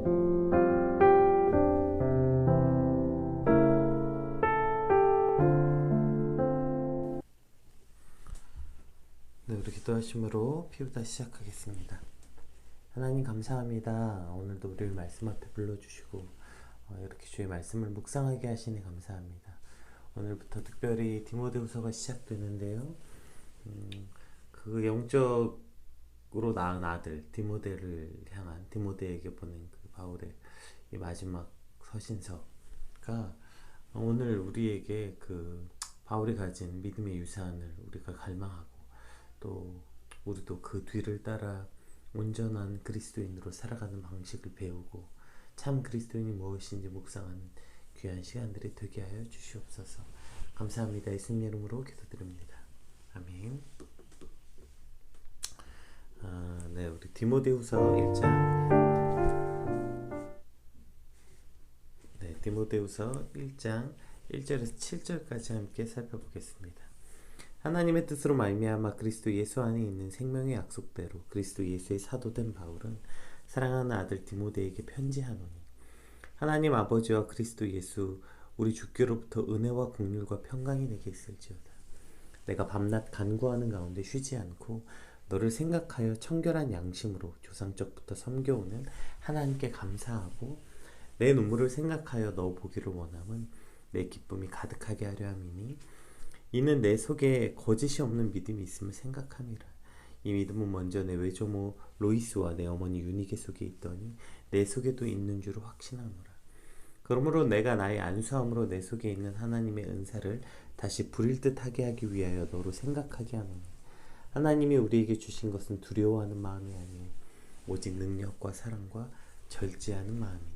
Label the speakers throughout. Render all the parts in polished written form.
Speaker 1: 네, 우리 기도하심으로 피우다 시작하겠습니다. 하나님 감사합니다. 오늘도 우리를 말씀 앞에 불러주시고 이렇게 주의 말씀을 묵상하게 하시니 감사합니다. 오늘부터 특별히 디모데후서가 시작되는데요. 그 영적으로 낳은 아들 디모데를 향한 디모데에게 보낸 그 바울의 이 마지막 서신서가 오늘 우리에게 그 바울이 가진 믿음의 유산을 우리가 갈망하고 또 우리도 그 뒤를 따라 온전한 그리스도인으로 살아가는 방식을 배우고 참 그리스도인이 무엇인지 묵상하는 귀한 시간들이 되게 하여 주시옵소서. 감사합니다. 예수님 이름으로 기도드립니다. 아멘. 네, 우리 디모데후서 1장 디모데후서 1장 1절에서 7절까지 함께 살펴보겠습니다. 하나님의 뜻으로 말미암아 그리스도 예수 안에 있는 생명의 약속대로 그리스도 예수의 사도된 바울은 사랑하는 아들 디모데에게 편지하노니 하나님 아버지와 그리스도 예수 우리 주께로부터 은혜와 긍휼과 평강이 내게 있을지어다. 내가 밤낮 간구하는 가운데 쉬지 않고 너를 생각하여 청결한 양심으로 조상적부터 섬겨오는 하나님께 감사하고 내 눈물을 생각하여 너 보기를 원함은 내 기쁨이 가득하게 하려 함이니 이는 내 속에 거짓이 없는 믿음이 있음을 생각함이라. 이 믿음은 먼저 내 외조모 로이스와 내 어머니 유니게 속에 있더니 내 속에도 있는 줄 확신하노라. 그러므로 내가 나의 안수함으로 내 속에 있는 하나님의 은사를 다시 부릴 듯하게 하기 위하여 너로 생각하게 하노니 하나님이 우리에게 주신 것은 두려워하는 마음이 아니요 오직 능력과 사랑과 절제하는 마음이니.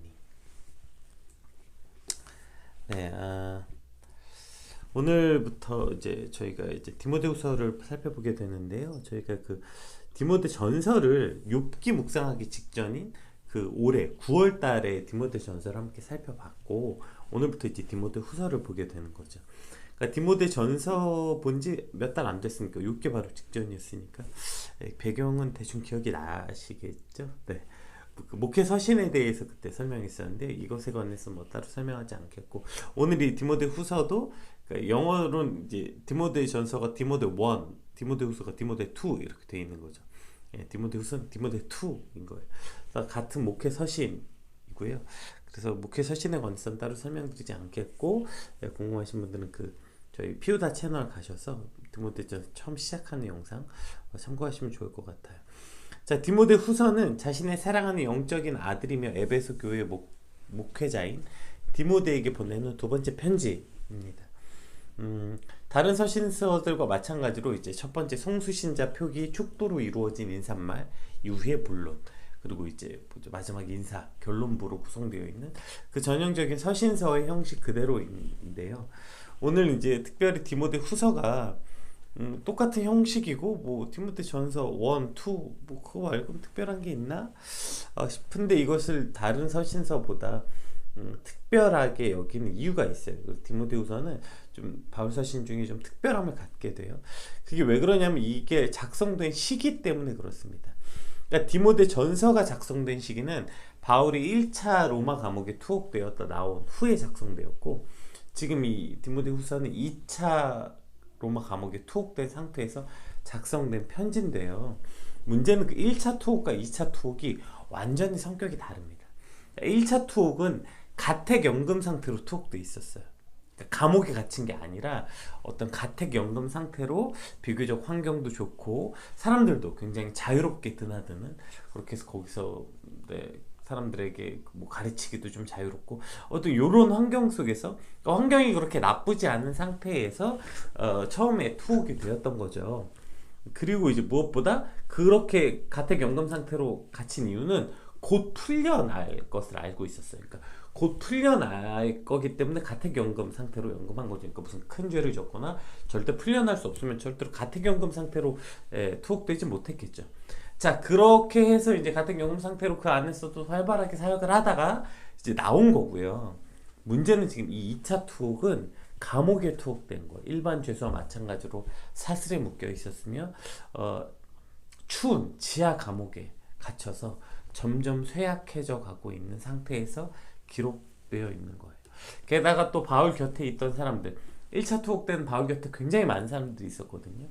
Speaker 1: 오늘부터 이제 저희가 이제 디모데후서를 살펴보게 되는데요. 저희가 그 디모데 전서를 욥기 묵상하기 직전인 그 올해 9월 달에 디모데 전서를 함께 살펴봤고 오늘부터 이제 디모데 후서를 보게 되는 거죠. 그러니까 디모데 전서 본지 몇 달 안 됐으니까 6개 바로 직전이었으니까 배경은 대충 기억이 나시겠죠? 네. 그 목회 서신에 대해서 그때 설명했었는데 이것에 관해서 뭐 따로 설명하지 않겠고 오늘 이 디모데 후서도 그러니까 영어로는 이제 디모데 전서가 디모데 1, 디모데 후서가 디모데 2 이렇게 되어 있는 거죠. 디모데 후서는 디모데 2인 거예요. 그러니까 같은 목회 서신이고요. 그래서 목회 서신에 관해서는 따로 설명드리지 않겠고 궁금하신 분들은 그 저희 피우다 채널 가셔서 디모데 전서 처음 시작하는 영상 참고하시면 좋을 것 같아요. 자, 디모데 후서는 자신의 사랑하는 영적인 아들이며 에베소 교회의 목회자인 디모데에게 보내는 두 번째 편지입니다. 다른 서신서들과 마찬가지로 이제 첫 번째 성수신자 표기 축도로 이루어진 인사말 이후에 본론 그리고 이제 마지막 인사 결론부로 구성되어 있는 그 전형적인 서신서의 형식 그대로인데요. 오늘 이제 특별히 디모데 후서가 똑같은 형식이고 뭐 디모데 전서 1, 2 뭐 그거 말고는 특별한 게 있나 싶은데 이것을 다른 서신서보다 특별하게 여기는 이유가 있어요. 디모데후서는 좀 바울 서신 중에 좀 특별함을 갖게 돼요. 그게 왜 그러냐면 이게 작성된 시기 때문에 그렇습니다. 그러니까 디모데 전서가 작성된 시기는 바울이 1차 로마 감옥에 투옥되었다 나온 후에 작성되었고 지금 이 디모데후서는 2차 로마 감옥에 투옥된 상태에서 작성된 편지인데요. 문제는 그 1차 투옥과 2차 투옥이 완전히 성격이 다릅니다. 1차 투옥은 가택연금 상태로 투옥돼 있었어요. 그러니까 감옥에 갇힌 게 아니라 어떤 가택연금 상태로 비교적 환경도 좋고 사람들도 굉장히 자유롭게 드나드는 그렇게 해서 거기서 사람들에게 뭐 가르치기도 좀 자유롭고 어떤 요런 환경 속에서 그러니까 환경이 그렇게 나쁘지 않은 상태에서 처음에 투옥이 되었던 거죠. 그리고 이제 무엇보다 그렇게 가택연금 상태로 갇힌 이유는 곧 풀려날 것을 알고 있었어요. 그러니까 곧 풀려날 거기 때문에 가택연금 상태로 연금한 거죠. 그러니까 무슨 큰 죄를 졌거나 절대 풀려날 수 없으면 절대로 가택연금 상태로 투옥되지 못했겠죠. 자, 그렇게 해서 이제 가택연금 상태로 그 안에서도 활발하게 사역을 하다가 이제 나온 거고요. 문제는 지금 이 2차 투옥은 감옥에 투옥된 거예요. 일반 죄수와 마찬가지로 사슬에 묶여 있었으며 추운 지하 감옥에 갇혀서 점점 쇠약해져 가고 있는 상태에서 기록되어 있는 거예요. 게다가 또 바울 곁에 있던 사람들, 1차 투옥 때는 바울 곁에 굉장히 많은 사람들이 있었거든요.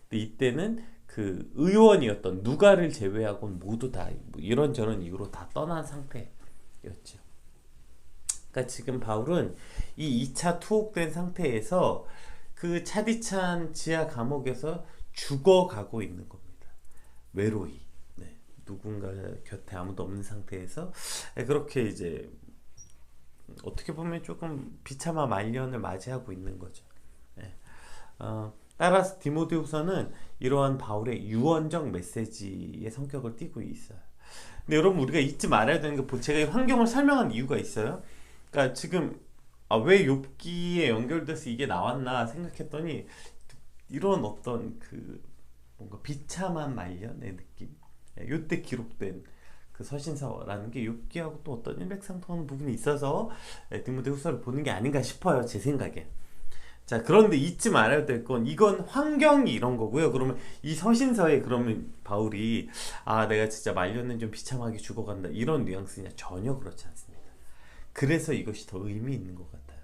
Speaker 1: 근데 이때는 그 의원이었던 누가를 제외하고는 모두 다 이런저런 이유로 다 떠난 상태였죠. 그러니까 지금 바울은 이 2차 투옥된 상태에서 그 차디찬 지하 감옥에서 죽어가고 있는 겁니다. 외로이. 네. 누군가 곁에 아무도 없는 상태에서 그렇게 이제 어떻게 보면 조금 비참한 말년을 맞이하고 있는 거죠. 네. 따라서 디모데후서는 이러한 바울의 유언적 메시지의 성격을 띠고 있어요. 근데 여러분 우리가 잊지 말아야 되는 게 제가 이 환경을 설명한 이유가 있어요. 그러니까 지금 왜 욥기에 연결돼서 이게 나왔나 생각했더니 이런 어떤 그 뭔가 비참한 말년의 느낌, 이때 기록된 그 서신서라는 게 욥기하고 또 어떤 일맥상통하는 부분이 있어서 디모데후서를 보는 게 아닌가 싶어요, 제 생각에. 자, 그런데 잊지 말아야 될 건 이건 환경이 이런 거고요. 그러면 이 서신서에 그러면 바울이 내가 진짜 말년은 좀 비참하게 죽어간다 이런 뉘앙스냐? 전혀 그렇지 않습니다. 그래서 이것이 더 의미 있는 것 같아요.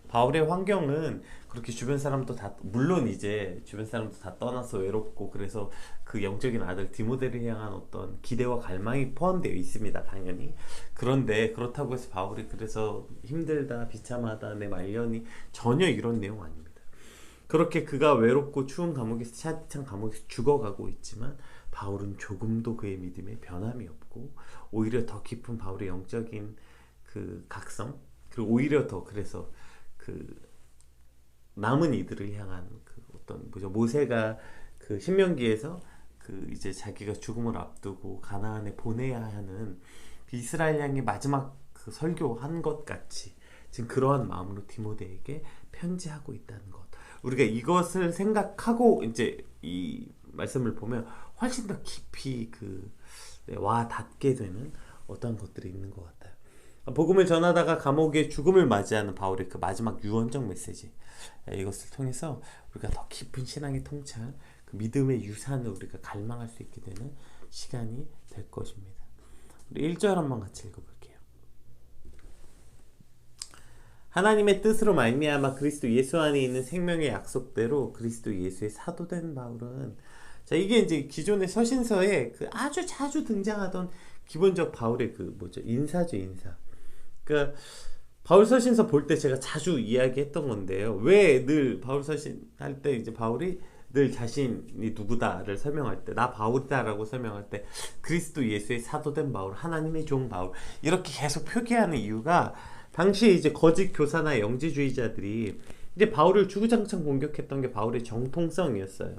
Speaker 1: 바울의 환경은 그렇게 주변 사람도 다, 물론 이제 주변 사람도 다 떠나서 외롭고 그래서 그 영적인 아들 디모데를 향한 어떤 기대와 갈망이 포함되어 있습니다, 당연히. 그런데 그렇다고 해서 바울이 그래서 힘들다, 비참하다, 내 말년이, 전혀 이런 내용 아닙니다. 그렇게 그가 외롭고 추운 감옥에서, 차디찬 감옥에서 죽어가고 있지만 바울은 조금도 그의 믿음에 변함이 없고 오히려 더 깊은 바울의 영적인 그 각성, 그리고 오히려 더 그래서 그 남은 이들을 향한 그 어떤 모세가 그 신명기에서 그 이제 자기가 죽음을 앞두고 가나안에 보내야 하는 그 이스라엘 향해 마지막 그 설교한 것 같이 지금 그러한 마음으로 디모데에게 편지하고 있다는 것. 우리가 이것을 생각하고 이제 이 말씀을 보면 훨씬 더 깊이 와 닿게 되는 어떤 것들이 있는 것 같아요. 복음을 전하다가 감옥의 죽음을 맞이하는 바울의 그 마지막 유언적 메시지, 이것을 통해서 우리가 더 깊은 신앙의 통찰, 그 믿음의 유산을 우리가 갈망할 수 있게 되는 시간이 될 것입니다. 우리 1절 한번 같이 읽어볼게요. 하나님의 뜻으로 말미암아 그리스도 예수 안에 있는 생명의 약속대로 그리스도 예수의 사도된 바울은, 자, 이게 이제 기존의 서신서에 그 아주 자주 등장하던 기본적 바울의 인사죠, 인사. 그러니까 바울 서신서 볼 때 제가 자주 이야기했던 건데요. 왜 늘 바울 서신 할 때 이제 바울이 늘 자신이 누구다를 설명할 때, 나 바울이다라고 설명할 때 그리스도 예수의 사도된 바울, 하나님의 종 바울 이렇게 계속 표기하는 이유가, 당시에 이제 거짓 교사나 영지주의자들이 이제 바울을 주구장창 공격했던 게 바울의 정통성이었어요.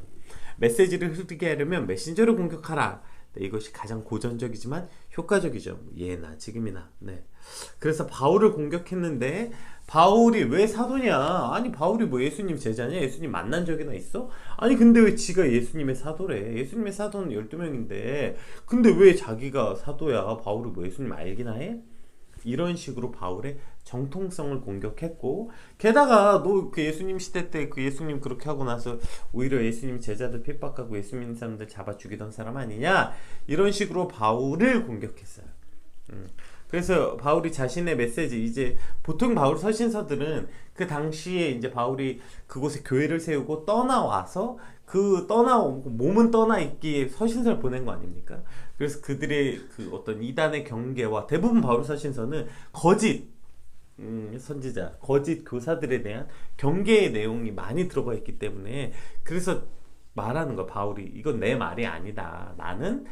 Speaker 1: 메시지를 흐르게 하려면 메신저를 공격하라. 네, 이것이 가장 고전적이지만 효과적이죠. 예나 지금이나. 네. 그래서 바울을 공격했는데 바울이 왜 사도냐? 아니 바울이 뭐 예수님 제자냐? 예수님 만난 적이나 있어? 아니 근데 왜 지가 예수님의 사도래? 예수님의 사도는 12명인데 근데 왜 자기가 사도야? 바울이 뭐 예수님 알기나 해? 이런 식으로 바울의 정통성을 공격했고, 게다가 너 그 예수님 시대 때 그 예수님 그렇게 하고 나서 오히려 예수님 제자들 핍박하고 예수 믿는 사람들 잡아 죽이던 사람 아니냐, 이런 식으로 바울을 공격했어요. 그래서 바울이 자신의 메시지, 이제 보통 바울 서신서들은 그 당시에 이제 바울이 그곳에 교회를 세우고 떠나와서 몸은 떠나 있기에 서신서를 보낸 거 아닙니까? 그래서 그들의 그 어떤 이단의 경계와, 대부분 바울 서신서는 거짓 선지자, 거짓 교사들에 대한 경계의 내용이 많이 들어가 있기 때문에, 그래서 말하는 거야, 바울이. 이건 내 말이 아니다. 나는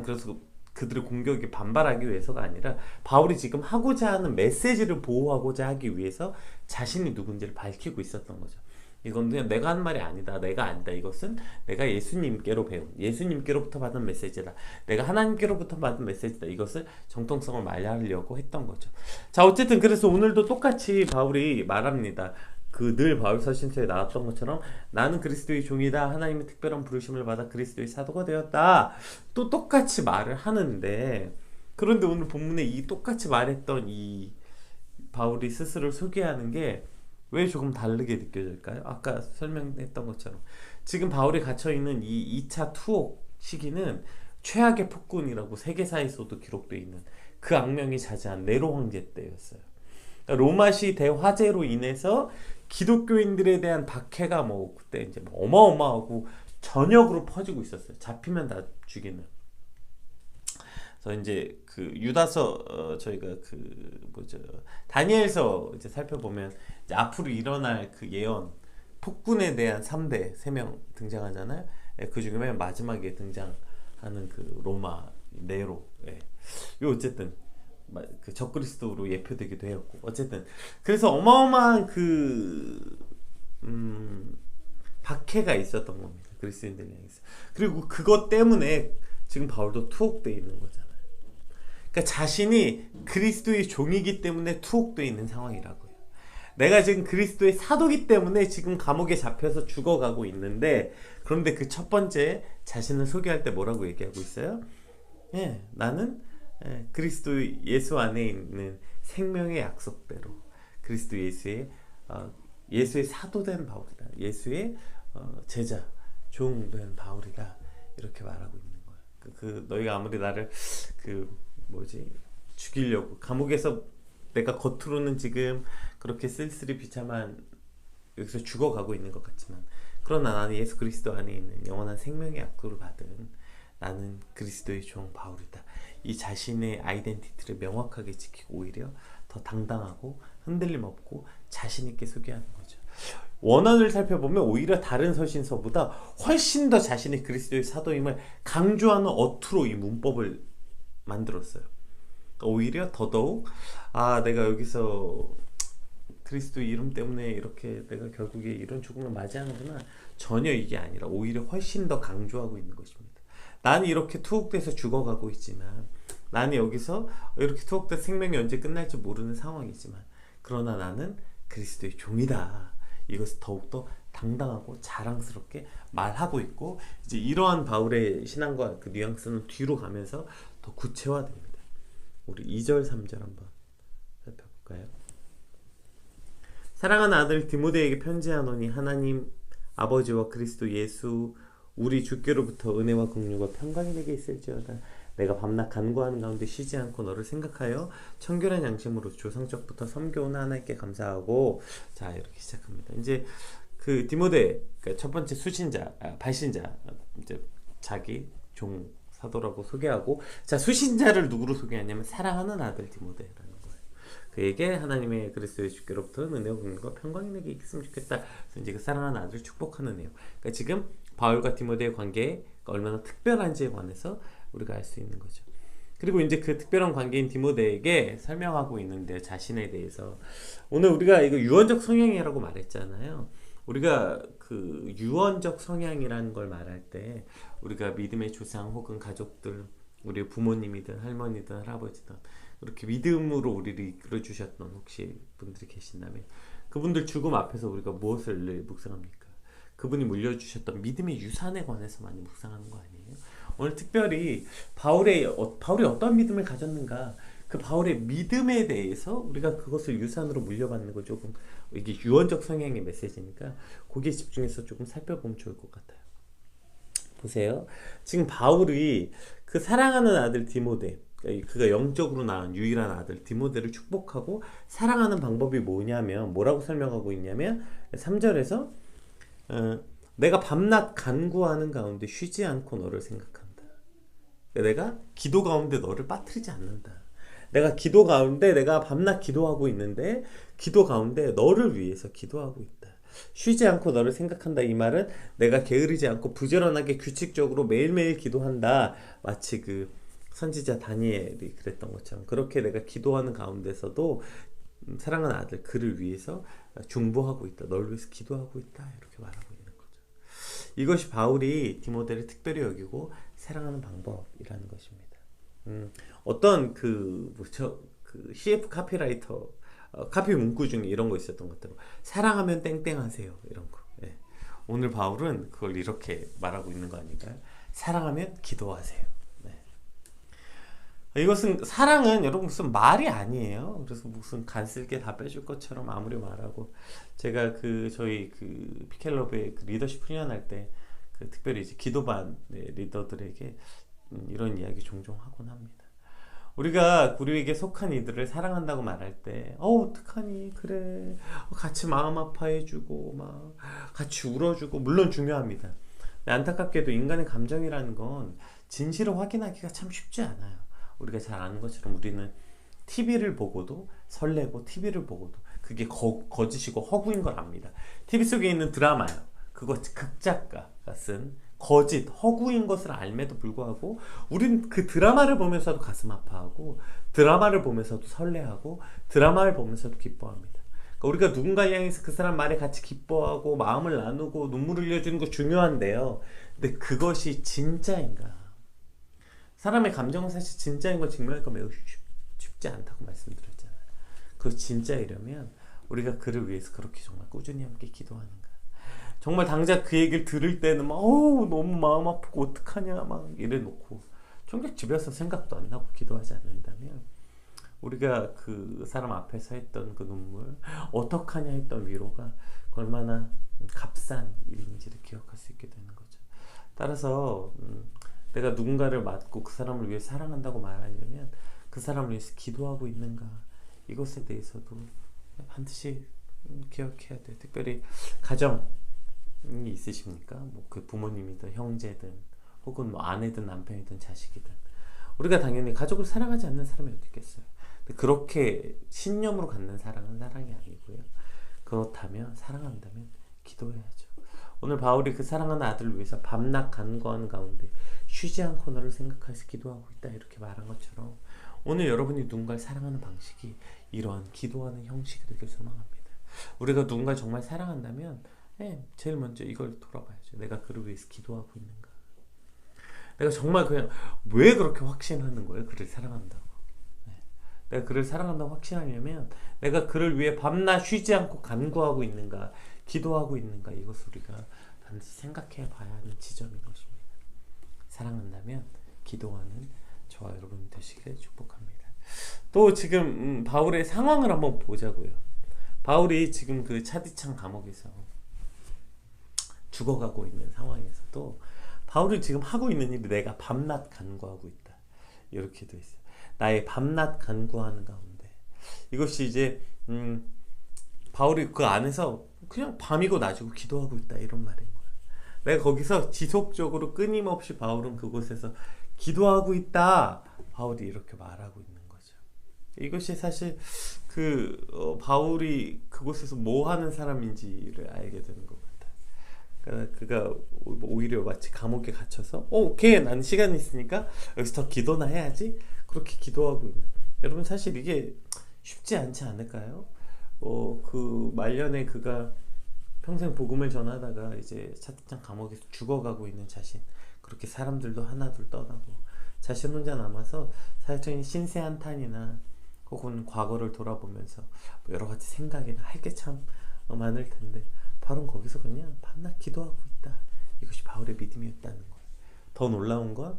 Speaker 1: 그래서 그들의 공격에 반발하기 위해서가 아니라 바울이 지금 하고자 하는 메시지를 보호하고자 하기 위해서 자신이 누군지를 밝히고 있었던 거죠. 이건 그냥 내가 한 말이 아니다. 내가 아니다. 이것은 내가 예수님께로 배운, 예수님께로부터 받은 메시지다. 내가 하나님께로부터 받은 메시지다. 이것을 정통성을 말하려고 했던 거죠. 자, 어쨌든 그래서 오늘도 똑같이 바울이 말합니다. 늘 바울 서신서에 나왔던 것처럼 나는 그리스도의 종이다. 하나님의 특별한 부르심을 받아 그리스도의 사도가 되었다. 또 똑같이 말을 하는데, 그런데 오늘 본문에 이 똑같이 말했던 이 바울이 스스로를 소개하는 게 왜 조금 다르게 느껴질까요? 아까 설명했던 것처럼 지금 바울이 갇혀있는 이 2차 투옥 시기는 최악의 폭군이라고 세계사에서도 기록되어 있는 그 악명이 자자한 네로 황제 때였어요. 그러니까 로마시 대화재로 인해서 기독교인들에 대한 박해가 뭐 그때 이제 뭐 어마어마하고 전역으로 퍼지고 있었어요. 잡히면 다 죽이는. 그래서 이제 그 유다서 저희가 그 뭐죠 다니엘서 이제 살펴보면 이제 앞으로 일어날 그 예언 폭군에 대한 3대 3명 등장하잖아요. 예, 그 중에 맨 마지막에 등장하는 그 로마 네로. 예. 요 어쨌든 그 적그리스도로 예표되기도 했고 어쨌든 그래서 어마어마한 그 박해가 있었던 겁니다. 그리스도인들 향해서. 그리고 그것 때문에 지금 바울도 투옥되어 있는 거잖아요. 그러니까 자신이 그리스도의 종이기 때문에 투옥되어 있는 상황이라고요. 내가 지금 그리스도의 사도기 때문에 지금 감옥에 잡혀서 죽어가고 있는데 그런데 그 첫 번째 자신을 소개할 때 뭐라고 얘기하고 있어요? 예, 나는 그리스도 예수 안에 있는 생명의 약속대로 그리스도 예수의 사도된 바울이다. 예수의 제자 종된 바울이다. 이렇게 말하고 있는 거예요. 너희가 아무리 나를 죽이려고 감옥에서 내가 겉으로는 지금 그렇게 쓸쓸히 비참한 여기서 죽어가고 있는 것 같지만 그러나 나는 예수 그리스도 안에 있는 영원한 생명의 약속을 받은 나는 그리스도의 종 바울이다. 이 자신의 아이덴티티를 명확하게 지키고 오히려 더 당당하고 흔들림 없고 자신 있게 소개하는 거죠. 원어를 살펴보면 오히려 다른 서신서보다 훨씬 더 자신의 그리스도의 사도임을 강조하는 어투로 이 문법을 만들었어요. 오히려 더더욱 내가 여기서 그리스도 이름 때문에 이렇게 내가 결국에 이런 죽음을 맞이하는구나. 전혀 이게 아니라 오히려 훨씬 더 강조하고 있는 것입니다. 나는 이렇게 투옥돼서 죽어가고 있지만 나는 여기서 이렇게 투옥돼서 생명이 언제 끝날지 모르는 상황이지만 그러나 나는 그리스도의 종이다. 이것을 더욱더 당당하고 자랑스럽게 말하고 있고 이제 이러한 바울의 신앙과 그 뉘앙스는 뒤로 가면서 더 구체화됩니다. 우리 2절 3절 한번 살펴볼까요? 사랑하는 아들 디모데에게 편지하노니 하나님 아버지와 그리스도 예수 우리 주께로부터 은혜와 긍휼과 평강이 내게 있을지어다. 내가 밤낮 간구하는 가운데 쉬지 않고 너를 생각하여 청결한 양심으로 조상적부터 섬겨온 하나님께 감사하고. 자, 이렇게 시작합니다. 이제 그 디모데, 그러니까 첫 번째 수신자, 발신자, 이제 자기 종 사도라고 소개하고, 자, 수신자를 누구로 소개하냐면 사랑하는 아들 디모데라는 거예요. 그에게 하나님의 그리스도의 주께로부터 은혜와 긍휼과 평강이 내게 있으면 좋겠다. 그래서 이제 그 사랑하는 아들을 축복하는 내용. 그러니까 지금 바울과 디모데의 관계가 얼마나 특별한지에 관해서 우리가 알 수 있는 거죠. 그리고 이제 그 특별한 관계인 디모데에게 설명하고 있는데 자신에 대해서 오늘 우리가 이거 유언적 성향이라고 말했잖아요. 우리가 그 유언적 성향이라는 걸 말할 때 우리가 믿음의 조상 혹은 가족들, 우리 부모님이든 할머니든 할아버지든 그렇게 믿음으로 우리를 이끌어 주셨던 혹시 분들이 계신다면 그분들 죽음 앞에서 우리가 무엇을 늘 묵상합니까? 그분이 물려주셨던 믿음의 유산에 관해서 많이 묵상하는 거 아니에요? 오늘 특별히 바울이 어떤 믿음을 가졌는가, 그 바울의 믿음에 대해서 우리가 그것을 유산으로 물려받는 거 조금 이게 유언적 성향의 메시지니까 거기에 집중해서 조금 살펴보면 좋을 것 같아요. 보세요. 지금 바울이 그 사랑하는 아들 디모데, 그가 영적으로 낳은 유일한 아들 디모데를 축복하고 사랑하는 방법이 뭐냐면 뭐라고 설명하고 있냐면 3절에서 내가 밤낮 간구하는 가운데 쉬지 않고 너를 생각한다. 내가 기도 가운데 너를 빠뜨리지 않는다. 내가 기도 가운데 내가 밤낮 기도하고 있는데 기도 가운데 너를 위해서 기도하고 있다. 쉬지 않고 너를 생각한다. 이 말은 내가 게으르지 않고 부지런하게 규칙적으로 매일매일 기도한다. 마치 그 선지자 다니엘이 그랬던 것처럼 그렇게 내가 기도하는 가운데서도 사랑하는 아들 그를 위해서 중보하고 있다. 너를 위해서 기도하고 있다. 이렇게 말하고 있는 거죠. 이것이 바울이 디모데를 특별히 여기고 사랑하는 방법이라는 것입니다. 어떤 그 CF 카피라이터 카피 문구 중에 이런 거 있었던 것 같아요. 사랑하면 땡땡하세요. 이런 거. 예. 오늘 바울은 그걸 이렇게 말하고 있는 거 아닐까요? 사랑하면 기도하세요. 이것은 사랑은 여러분 무슨 말이 아니에요. 그래서 무슨 간쓸게 다 빼줄 것처럼 아무리 말하고 제가 저희 피켈럽의 리더십 훈련할 때 특별히 이제 기도반 리더들에게 이런 이야기 종종 하곤 합니다. 우리가 우리에게 속한 이들을 사랑한다고 말할 때, 어떡하니, 그래. 같이 마음 아파해주고, 막, 같이 울어주고, 물론 중요합니다. 근데 안타깝게도 인간의 감정이라는 건 진실을 확인하기가 참 쉽지 않아요. 우리가 잘 아는 것처럼 우리는 TV를 보고도 설레고, TV를 보고도 그게 거짓이고 허구인 걸 압니다. TV 속에 있는 드라마요. 그거 극작가가 쓴 거짓, 허구인 것을 알매도 불구하고 우린 그 드라마를 보면서도 가슴 아파하고 드라마를 보면서도 설레하고 드라마를 보면서도 기뻐합니다. 그러니까 우리가 누군가를 향해서 그 사람 말에 같이 기뻐하고 마음을 나누고 눈물을 흘려주는 거 중요한데요. 근데 그것이 진짜인가? 사람의 감정은 사실 진짜인 걸 증명하기가 매우 쉽지 않다고 말씀드렸잖아요. 그 진짜이려면 우리가 그를 위해서 그렇게 정말 꾸준히 함께 기도하는가? 정말 당장 그 얘기를 들을 때는 막 너무 마음 아프고 어떡하냐 막 이래 놓고 정작 집에서 생각도 안 나고 기도하지 않는다면 우리가 그 사람 앞에서 했던 그 눈물, 어떡하냐 했던 위로가 얼마나 값싼 일인지를 기억할 수 있게 되는 거죠. 따라서 내가 누군가를 맞고 그 사람을 위해 사랑한다고 말하려면 그 사람을 위해서 기도하고 있는가, 이것에 대해서도 반드시 기억해야 돼요. 특별히 가정이 있으십니까? 뭐 그 부모님이든 형제든 혹은 뭐 아내든 남편이든 자식이든 우리가 당연히 가족을 사랑하지 않는 사람이 어디 있겠어요. 근데 그렇게 신념으로 갖는 사랑은 사랑이 아니고요. 그렇다면 사랑한다면 기도해야죠. 오늘 바울이 그 사랑하는 아들을 위해서 밤낮 간구하는 가운데 쉬지 않고 너를 생각해서 기도하고 있다 이렇게 말한 것처럼 오늘 여러분이 누군가를 사랑하는 방식이 이러한 기도하는 형식이 되길 소망합니다. 우리가 누군가를 정말 사랑한다면 제일 먼저 이걸 돌아봐야죠. 내가 그를 위해서 기도하고 있는가? 내가 정말 그냥 왜 그렇게 확신하는 거예요? 그를 사랑한다고. 내가 그를 사랑한다고 확신하려면 내가 그를 위해 밤낮 쉬지 않고 간구하고 있는가, 기도하고 있는가, 이것을 우리가 반드시 생각해 봐야 하는 지점인 것입니다. 사랑한다면 기도하는 저와 여러분 되시길 축복합니다. 또 지금 바울의 상황을 한번 보자고요. 바울이 지금 그 차디찬 감옥에서 죽어가고 있는 상황에서도 바울이 지금 하고 있는 일이 내가 밤낮 간구하고 있다 이렇게 돼 있어요. 나의 밤낮 간구하는 가운데 이것이 이제 바울이 그 안에서 그냥 밤이고 낮이고 기도하고 있다 이런 말인 거예요. 내가 거기서 지속적으로 끊임없이 바울은 그곳에서 기도하고 있다, 바울이 이렇게 말하고 있는 거죠. 이것이 사실 바울이 그곳에서 뭐 하는 사람인지를 알게 되는 것 같아요. 그러니까 그가 오히려 마치 감옥에 갇혀서 오케이 나는 시간이 있으니까 여기서 더 기도나 해야지, 그렇게 기도하고 있는. 여러분 사실 이게 쉽지 않지 않을까요? 그 말년에 그가 평생 복음을 전하다가 이제 차디찬 감옥에서 죽어가고 있는 자신, 그렇게 사람들도 하나둘 떠나고 자신 혼자 남아서 사실적인 신세한탄이나 혹은 과거를 돌아보면서 여러 가지 생각이나 할 게 참 많을 텐데 바울은 거기서 그냥 밤낮 기도하고 있다. 이것이 바울의 믿음이었다는 거예요. 더 놀라운 건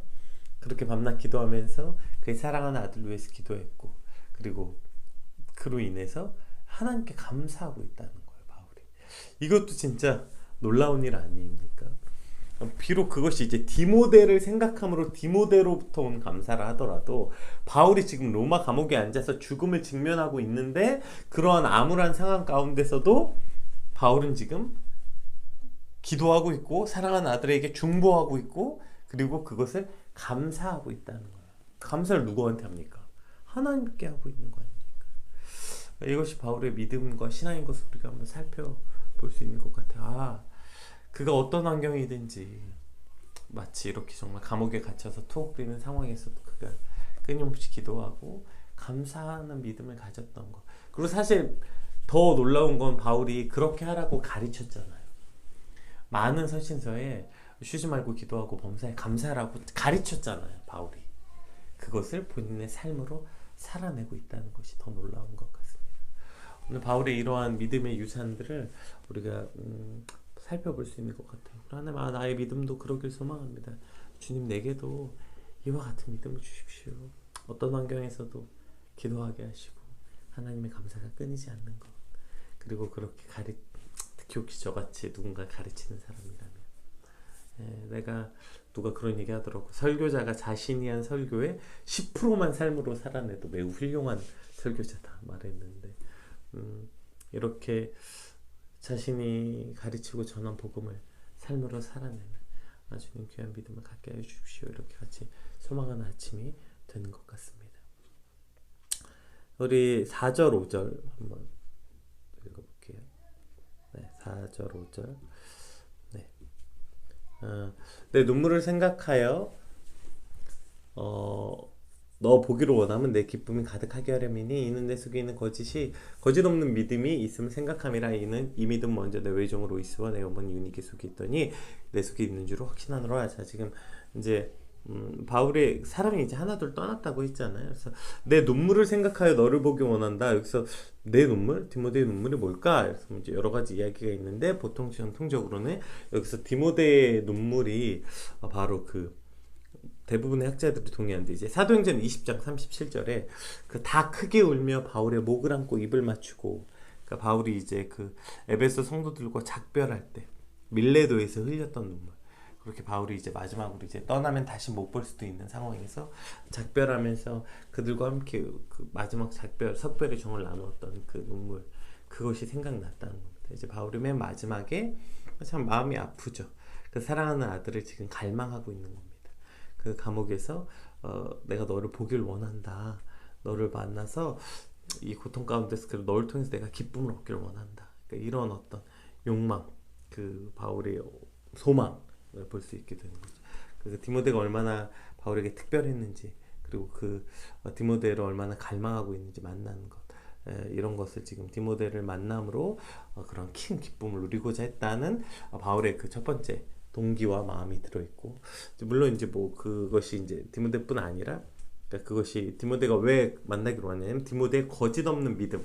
Speaker 1: 그렇게 밤낮 기도하면서 그의 사랑하는 아들을 위해서 기도했고, 그리고 그로 인해서 하나님께 감사하고 있다는 거예요. 바울이. 이것도 진짜 놀라운 일 아닙니까? 비록 그것이 이제 디모데를 생각함으로 디모데로부터 온 감사를 하더라도 바울이 지금 로마 감옥에 앉아서 죽음을 직면하고 있는데 그러한 암울한 상황 가운데서도 바울은 지금 기도하고 있고 사랑하는 아들에게 중보하고 있고 그리고 그것을 감사하고 있다는 거예요. 감사를 누구한테 합니까? 하나님께 하고 있는 거 아닙니까? 이것이 바울의 믿음과 신앙인 것을 우리가 한번 살펴볼 수 있는 것 같아요. 그가 어떤 환경이든지 마치 이렇게 정말 감옥에 갇혀서 투옥되는 상황에서도 그가 끊임없이 기도하고 감사하는 믿음을 가졌던 것. 그리고 사실 더 놀라운 건 바울이 그렇게 하라고 가르쳤잖아요. 많은 서신서에 쉬지 말고 기도하고 범사에 감사하라고 가르쳤잖아요. 바울이. 그것을 본인의 삶으로 살아내고 있다는 것이 더 놀라운 것 같습니다. 오늘 바울의 이러한 믿음의 유산들을 우리가 살펴볼 수 있는 것 같아요. 하나님, 나의 믿음도 그러길 소망합니다. 주님, 내게도 이와 같은 믿음을 주십시오. 어떤 환경에서도 기도하게 하시고 하나님의 감사가 끊이지 않는 것, 그리고 그렇게 특히 혹시 저같이 누군가 가르치는 사람이라면 내가 누가 그런 얘기 하더라고. 설교자가 자신이 한 설교의 10%만 삶으로 살아내도 매우 훌륭한 설교자다 말했는데, 이렇게 자신이 가르치고 전한 복음을 삶으로 살아내는 주님 귀한 믿음을 갖게 해 주십시오. 이렇게 같이 소망하는 아침이 되는 것 같습니다. 우리 4절 5절 한번 읽어볼게요. 네, 4절 5절. 네. 내 눈물을 생각하여 너 보기를 원하면 내 기쁨이 가득하게 하려미니 이는 내 속에 있는 거짓 없는 믿음이 있음을 생각함이라. 이는 이 믿음 먼저 내 외종 로이스와 내 어머니 유니게 속에 있더니 내 속에 있는 줄을 확신하노라. 자, 지금 이제 바울의 사람이 이제 하나둘 떠났다고 했잖아요. 그래서 내 눈물을 생각하여 너를 보기 원한다. 여기서 내 눈물, 디모데의 눈물이 뭘까? 그래서 이제 여러 가지 이야기가 있는데 보통 전통적으로는 여기서 디모데의 눈물이 바로 그 대부분의 학자들이 동의하는데, 이제 사도행전 20장 37절에 그 다 크게 울며 바울의 목을 안고 입을 맞추고, 그러니까 바울이 이제 그 에베소 성도들과 작별할 때 밀레도에서 흘렸던 눈물, 그렇게 바울이 이제 마지막으로 이제 떠나면 다시 못 볼 수도 있는 상황에서 작별하면서 그들과 함께 그 마지막 석별의 정을 나누었던 그 눈물, 그것이 생각났다는 겁니다. 이제 바울이 맨 마지막에 참 마음이 아프죠. 그 사랑하는 아들을 지금 갈망하고 있는 겁니다. 그 감옥에서 내가 너를 보길 원한다. 너를 만나서 이 고통 가운데서 그래도 너를 통해서 내가 기쁨을 얻기를 원한다. 그러니까 이런 어떤 욕망, 그 바울의 소망을 볼 수 있게 되는 거죠. 그 디모데가 얼마나 바울에게 특별했는지, 그리고 그 디모데를 얼마나 갈망하고 있는지 만나는 것, 이런 것을 지금 디모데를 만남으로 그런 큰 기쁨을 누리고자 했다는 바울의 그 첫 번째 동기와 마음이 들어있고, 물론 이제 뭐 그것이 이제 디모데뿐 아니라, 그러니까 그것이 디모데가 왜 만나기로 하냐면 디모데의 거짓 없는 믿음,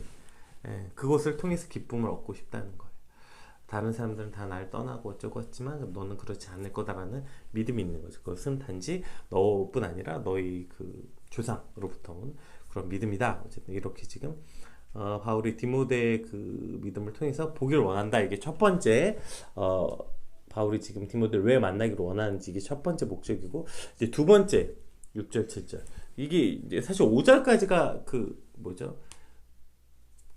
Speaker 1: 그것을 통해서 기쁨을 얻고 싶다는 거예요. 다른 사람들은 다 날 떠나고 어쩌고 했지만 너는 그렇지 않을 거다라는 믿음이 있는 거죠. 그것은 단지 너뿐 아니라 너희 그 조상으로부터 온 그런 믿음이다. 어쨌든 이렇게 지금 바울이 디모데의 그 믿음을 통해서 보기를 원한다. 이게 첫 번째 바울이 지금 디모데를 왜 만나기를 원하는지, 이게 첫 번째 목적이고, 이제 두 번째 6절 7절, 이게 이제 사실 5절까지가 그 뭐죠,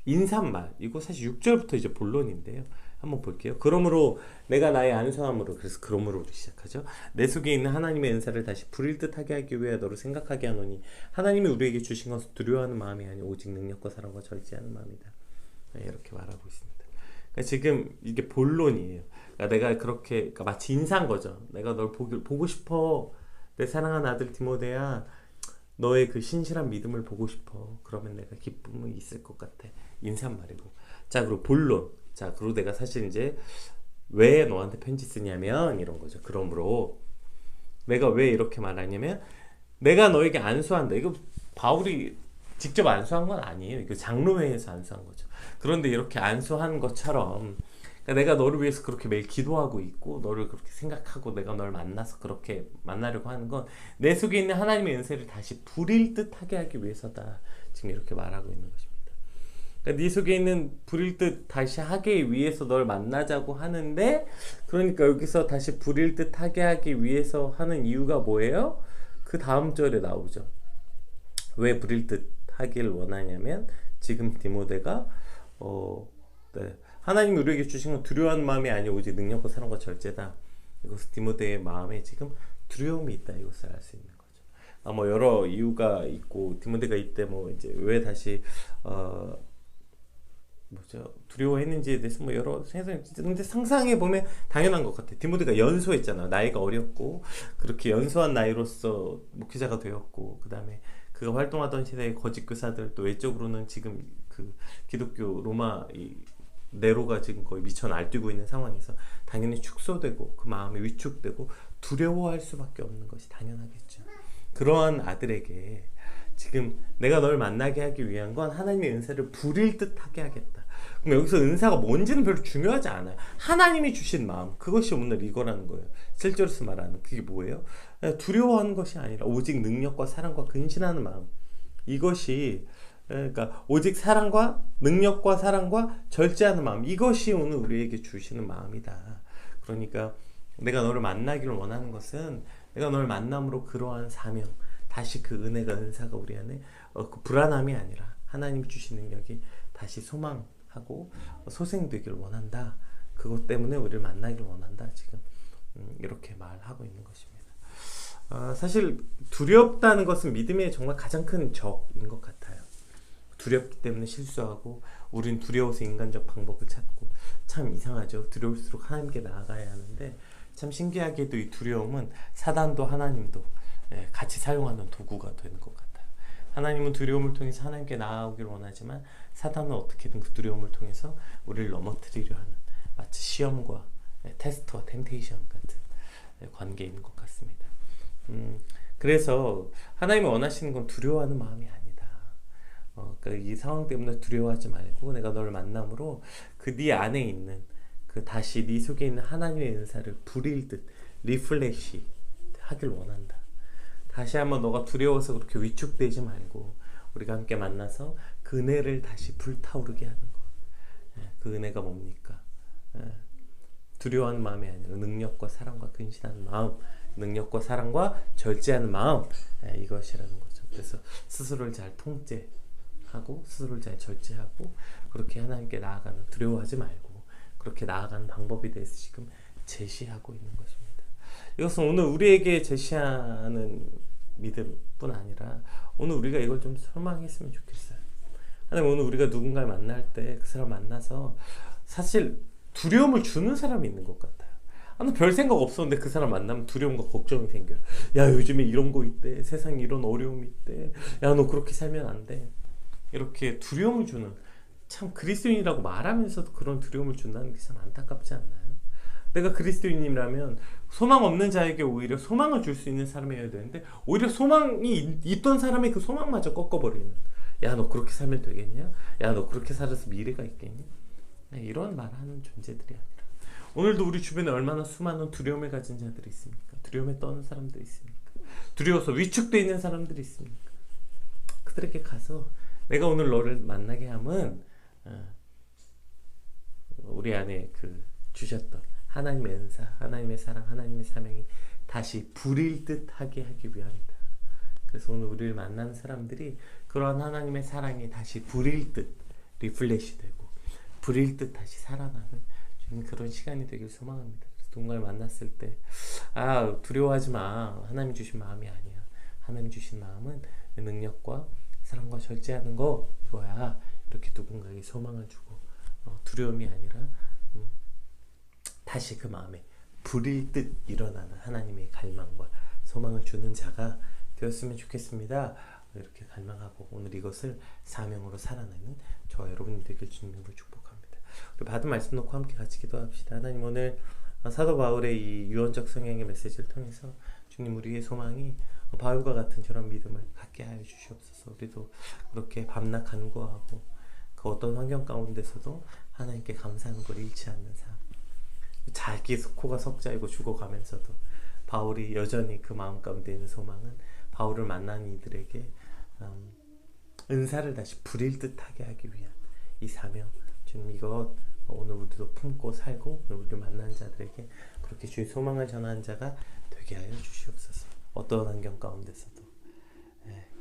Speaker 1: 인사말, 이거 사실 6절부터 이제 본론인데요. 한번 볼게요. 그러므로 내가 나의 안수함으로, 그래서 그러므로 시작하죠. 내 속에 있는 하나님의 은사를 다시 부릴 듯하게 하기 위해 너를 생각하게 하노니 하나님이 우리에게 주신 것은 두려워하는 마음이 아니 오직 능력과 사랑과 절제하는 마음이다. 이렇게 말하고 있습니다. 그러니까 지금 이게 본론이에요. 그러니까 내가 그렇게, 그러니까 마치 인사한 거죠. 내가 널 보고 싶어. 내 사랑하는 아들 디모데야, 너의 그 신실한 믿음을 보고 싶어. 그러면 내가 기쁨이 있을 것 같아. 인사한 말이고. 자, 그리고 본론. 자, 그리고 내가 사실 이제 왜 너한테 편지 쓰냐면 이런 거죠. 그러므로 내가 왜 이렇게 말하냐면, 내가 너에게 안수한다. 이거 바울이 직접 안수한 건 아니에요. 이거 장로회에서 안수한 거죠. 그런데 이렇게 안수한 것처럼, 그러니까 내가 너를 위해서 그렇게 매일 기도하고 있고 너를 그렇게 생각하고 내가 널 만나서 그렇게 만나려고 하는 건 내 속에 있는 하나님의 은혜를 다시 부릴 듯하게 하기 위해서다. 지금 이렇게 말하고 있는 것입니다. 그러니까 네 속에 있는 부릴 듯 다시 하기 위해서 널 만나자고 하는데, 그러니까 여기서 다시 부릴 듯 하게 하기 위해서 하는 이유가 뭐예요? 그 다음 절에 나오죠. 왜 부릴 듯 하기를 원하냐면, 지금 디모데가 하나님이 우리에게 주신 건 두려워하는 마음이 아니오 오직 능력과 사랑과 절제다. 이것은 디모데의 마음에 지금 두려움이 있다. 이것을 알 수 있는 거죠. 뭐 여러 이유가 있고, 디모데가 이때 뭐 이제 왜 다시 두려워했는지에 대해서 뭐 여러 생각이, 근데 상상해 보면 당연한 것 같아. 디모데가 연소했잖아. 나이가 어렸고 그렇게 연소한 나이로서 목회자가 되었고, 그 다음에 그가 활동하던 시대의 거짓 교사들, 또 외적으로는 지금 그 기독교 로마 네로가 지금 거의 미쳐 날뛰고 있는 상황에서 당연히 축소되고 그 마음이 위축되고 두려워할 수밖에 없는 것이 당연하겠죠. 그러한 아들에게 지금 내가 널 만나게 하기 위한 건 하나님의 은사를 부릴 듯하게 하겠다. 그럼 여기서 은사가 뭔지는 별로 중요하지 않아요. 하나님이 주신 마음, 그것이 오늘 이거라는 거예요. 7절에서 말하는 그게 뭐예요? 두려워하는 것이 아니라 오직 능력과 사랑과 근신하는 마음, 이것이, 그러니까 오직 사랑과 능력과 사랑과 절제하는 마음, 이것이 오늘 우리에게 주시는 마음이다. 그러니까 내가 너를 만나기를 원하는 것은 내가 너를 만남으로 그러한 사명, 다시 그 은혜가 은사가 우리 안에 그 불안함이 아니라 하나님 주신 능력이 다시 소망하고 소생되기를 원한다. 그것 때문에 우리를 만나기를 원한다. 지금 이렇게 말하고 있는 것입니다. 사실 두렵다는 것은 믿음의 정말 가장 큰 적인 것 같아요. 두렵기 때문에 실수하고 우린 두려워서 인간적 방법을 찾고 참 이상하죠. 두려울수록 하나님께 나아가야 하는데 참 신기하게도 이 두려움은 사단도 하나님도 같이 사용하는 도구가 되는 것 같아요. 하나님은 두려움을 통해서 하나님께 나아오기를 원하지만 사단은 어떻게든 그 두려움을 통해서 우리를 넘어뜨리려 하는 마치 시험과 테스트와 템테이션 같은 관계인 것 같습니다. 그래서 하나님이 원하시는 건 두려워하는 마음이 아니다. 그러니까 이 상황 때문에 두려워하지 말고 내가 너를 만남으로 그 네 안에 있는 그 다시 네 속에 있는 하나님의 은사를 부릴 듯 리플레시 하길 원한다. 다시 한번 너가 두려워서 그렇게 위축되지 말고 우리가 함께 만나서 그 은혜를 다시 불타오르게 하는 것. 그 은혜가 뭡니까? 두려워하는 마음이 아니라 능력과 사랑과 근신하는 마음, 능력과 사랑과 절제하는 마음, 이것이라는 거죠. 그래서 스스로를 잘 통제하고 스스로를 잘 절제하고 그렇게 하나님께 나아가는, 두려워하지 말고 그렇게 나아가는 방법에 대해서 지금 제시하고 있는 것입니다. 이것은 오늘 우리에게 제시하는 믿음뿐 아니라 오늘 우리가 이걸 좀 소망했으면 좋겠어요. 하나님, 오늘 우리가 누군가를 만날 때 그 사람 만나서 사실 두려움을 주는 사람이 있는 것 같아요. 나는 별 생각 없었는데 그 사람 만나면 두려움과 걱정이 생겨요. 야, 요즘에 이런 거 있대. 세상에 이런 어려움이 있대. 야, 너 그렇게 살면 안 돼. 이렇게 두려움을 주는, 참 그리스도인이라고 말하면서도 그런 두려움을 준다는 게 참 안타깝지 않나요? 내가 그리스도인이라면 소망 없는 자에게 오히려 소망을 줄 수 있는 사람이어야 되는데 오히려 소망이 있던 사람의 그 소망마저 꺾어버리는, 야, 너 그렇게 살면 되겠냐? 야, 너 그렇게 살아서 미래가 있겠니? 이런 말하는 존재들이 아니라 오늘도 우리 주변에 얼마나 수많은 두려움을 가진 자들이 있습니까? 두려움에 떠는 사람들이 있습니까? 두려워서 위축되어 있는 사람들이 있습니까? 그들에게 가서 내가 오늘 너를 만나게 함은 우리 안에 그 주셨던 하나님의 은사, 하나님의 사랑, 하나님의 사명이 다시 불일 듯 하게 하기 위함이다. 그래서 오늘 우리를 만나는 사람들이 그러한 하나님의 사랑이 다시 불일 듯 리플레시 되고 불일 듯 다시 살아나는 그런 시간이 되길 소망합니다. 그래서 누군가를 만났을 때 두려워하지 마. 하나님 주신 마음이 아니야. 하나님 주신 마음은 능력과 사랑과 절제하는 거, 이거야. 이렇게 누군가에게 소망을 주고 두려움이 아니라 다시 그 마음에 불일 듯 일어나는 하나님의 갈망과 소망을 주는 자가 되었으면 좋겠습니다. 이렇게 갈망하고 오늘 이것을 사명으로 살아내는 저와 여러분이 되길 주님으로 축복합니다. 우리 받은 말씀 놓고 함께 같이 기도합시다. 하나님, 오늘 사도 바울의 이 유언적 성향의 메시지를 통해서 주님, 우리의 소망이 바울과 같은 저런 믿음을 갖게 하여 주시옵소서. 우리도 그렇게 밤낮 간구하고 그 어떤 환경 가운데서도 하나님께 감사하는 걸 잃지 않는 삶, 자기 코가 석자이고 죽어가면서도 바울이 여전히 그 마음 가운데 있는 소망은 바울을 만난 이들에게 은사를 다시 부릴 듯하게 하기 위한 이 사명, 주님, 이것 오늘 우리도 품고 살고 오늘 우리를 만난 자들에게 그렇게 주의 소망을 전하는 자가 되게 하여 주시옵소서. 어떤 환경 가운데서도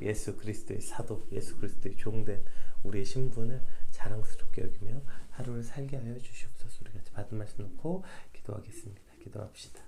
Speaker 1: 예수 그리스도의 사도, 예수 그리스도의 종된 우리의 신분을 자랑스럽게 여기며 하루를 살게 하여 주시옵소서. 우리 같이 받은 말씀 놓고 기도하겠습니다. 기도합시다.